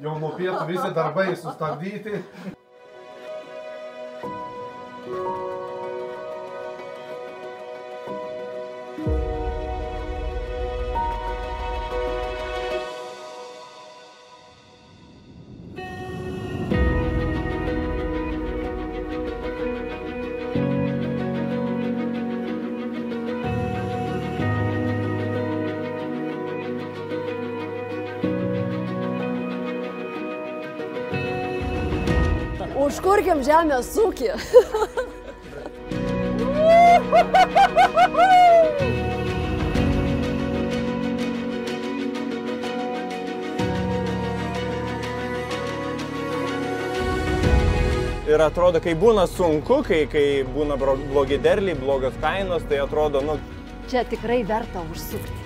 Jau nuo pietų visi darbai sustabdyti. Užkurkim žemės ūkį. Ir atrodo, kai būna sunku, kai būna blogi derliai, blogos kainos, tai atrodo, nu... Čia tikrai verta užsukti.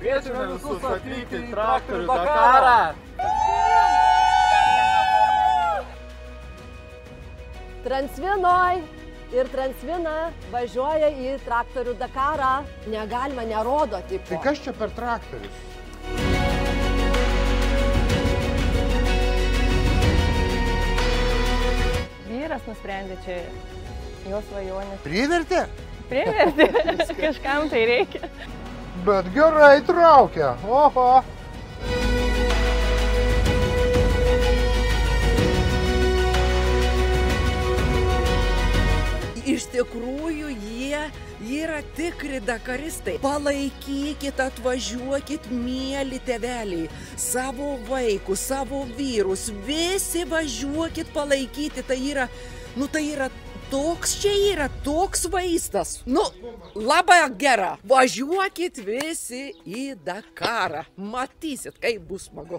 Kviečiame visus atvykti į traktorių Dakarą. Transvinoj ir Transvina važiuoja į traktorių Dakarą. Negalima, nerodo tipo. Tai kas čia per traktorius? Vyras nusprendė, čia jo svajonė. Privertė? Privertė, kažkam tai reikia. Bet gerai traukia. Oho. Iš tikrųjų, jie yra tikri dakaristai. Palaikykit, atvažiuokit, mieli tėveliai, savo vaikus, savo vyrus, visi važiuokit palaikyti. Tai yra toks čia yra, toks vaizdas. Nu, labai gera. Važiuokit visi į Dakarą. Matysit, kaip bus smagu.